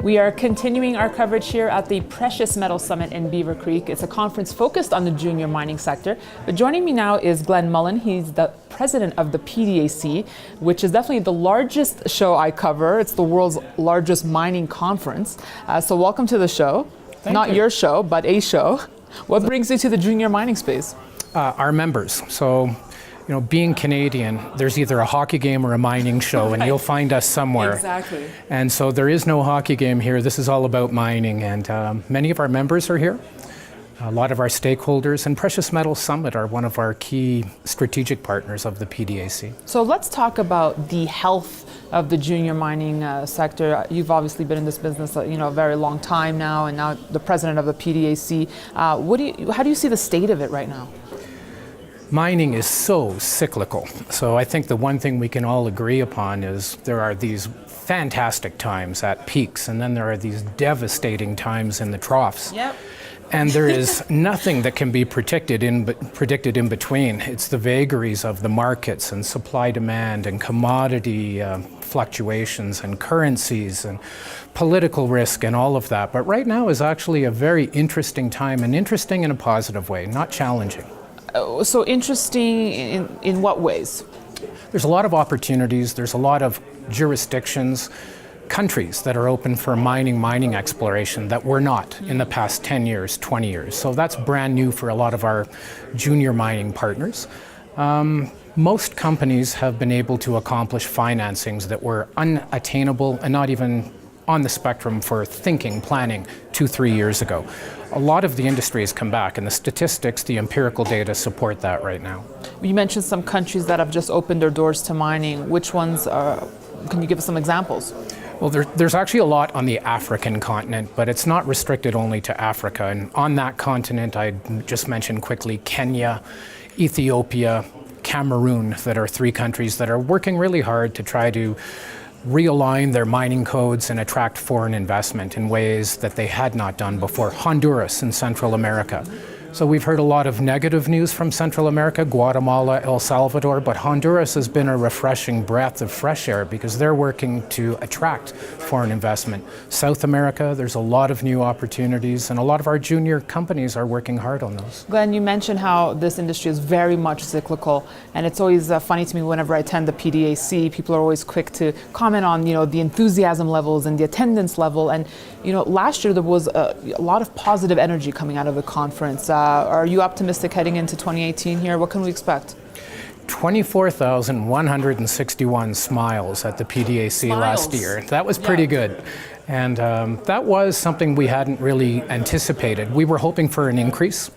We are continuing our coverage here at the Precious Metals Summit in Beaver Creek. It's a conference focused on the junior mining sector. But joining me now is Glenn Mullen. He's the president of the PDAC, which is definitely the largest show I cover. It's the world's largest mining conference. So welcome to the show. Not your show, but a show. What brings you to the junior mining space? Our members. So, you know, being Canadian, there's either a hockey game or a mining show, and you'll find us somewhere. Exactly. And so there is no hockey game here. This is all about mining, and many of our members are here. A lot of our stakeholders, and Precious Metals Summit are one of our key strategic partners of the PDAC. So let's talk about the health of the junior mining sector. You've obviously been in this business, a very long time now, and now the president of the PDAC. How do you see the state of it right now? Mining is so cyclical. So I think the one thing we can all agree upon is there are these fantastic times at peaks, and then there are these devastating times in the troughs. Yep. And there is nothing that can be predicted in between. It's the vagaries of the markets and supply demand and commodity fluctuations and currencies and political risk and all of that. But right now is actually a very interesting time, and interesting in a positive way, not challenging. So interesting in what ways? There's a lot of opportunities. There's a lot of jurisdictions, countries that are open for mining exploration that were not in the past 10 years, 20 years. So that's brand new for a lot of our junior mining partners. Most companies have been able to accomplish financings that were unattainable and not even on the spectrum for thinking, planning 2-3 years ago. A lot of the industry has come back, and the statistics, the empirical data support that right now. You mentioned some countries that have just opened their doors to mining. Which ones can you give us some examples? Well, there's actually a lot on the African continent, but it's not restricted only to Africa. And on that continent, I'd just mention quickly Kenya, Ethiopia, Cameroon, that are 3 countries that are working really hard to try to realign their mining codes and attract foreign investment in ways that they had not done before. Honduras in Central America. So we've heard a lot of negative news from Central America, Guatemala, El Salvador, but Honduras has been a refreshing breath of fresh air because they're working to attract foreign investment. South America, there's a lot of new opportunities, and a lot of our junior companies are working hard on those. Glenn, you mentioned how this industry is very much cyclical, and it's always funny to me whenever I attend the PDAC, people are always quick to comment on, the enthusiasm levels and the attendance level. And, last year there was a lot of positive energy coming out of the conference. Are you optimistic heading into 2018 here? What can we expect? 24,161 smiles at the PDAC last year. That was pretty good. And that was something we hadn't really anticipated. We were hoping for an increase,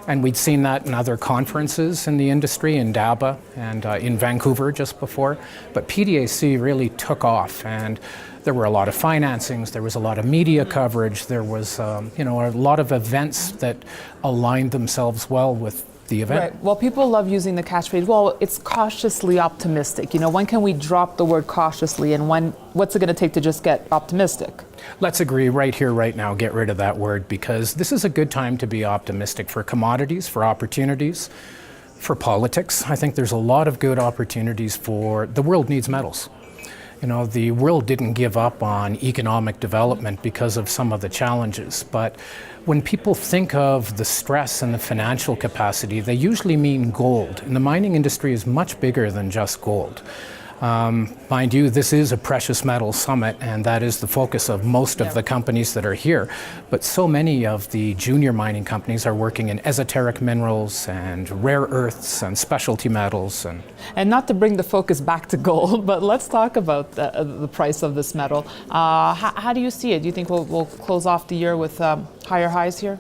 and we'd seen that in other conferences in the industry, in DABA and in Vancouver just before. But PDAC really took off, and there were a lot of financings, there was a lot of media coverage, there was a lot of events that aligned themselves well with the event. Right. Well, people love using the catchphrase, well, it's cautiously optimistic. When can we drop the word cautiously, and what's it going to take to just get optimistic? Let's agree right here, right now, get rid of that word, because this is a good time to be optimistic for commodities, for opportunities, for politics. I think there's a lot of good opportunities the world needs metals. The world didn't give up on economic development because of some of the challenges, but when people think of the stress and the financial capacity, they usually mean gold, and the mining industry is much bigger than just gold. Mind you, this is a precious metals summit, and that is the focus of most of the companies that are here. But so many of the junior mining companies are working in esoteric minerals and rare earths and specialty metals. And not to bring the focus back to gold, but let's talk about the price of this metal. How do you see it? Do you think we'll close off the year with higher highs here?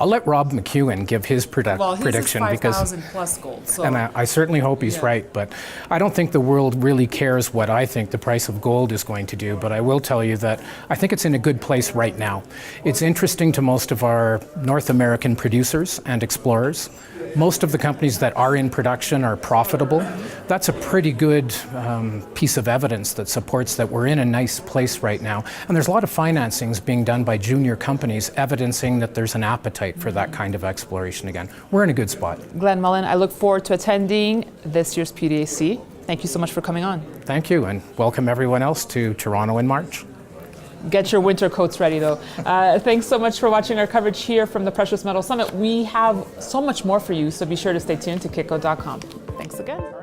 I'll let Rob McEwen give his prediction, because 5,000 plus gold. So. And I certainly hope he's right, but I don't think the world really cares what I think the price of gold is going to do. But I will tell you that I think it's in a good place right now. It's interesting to most of our North American producers and explorers. Most of the companies that are in production are profitable. That's a pretty good piece of evidence that supports that we're in a nice place right now. And there's a lot of financings being done by junior companies evidencing that there's an appetite for that kind of exploration again. We're in a good spot. Glenn Mullen, I look forward to attending this year's PDAC. Thank you so much for coming on. Thank you, and welcome everyone else to Toronto in March. Get your winter coats ready, though. Thanks so much for watching our coverage here from the Precious Metal Summit. We have so much more for you, so be sure to stay tuned to Kitco.com. Thanks again.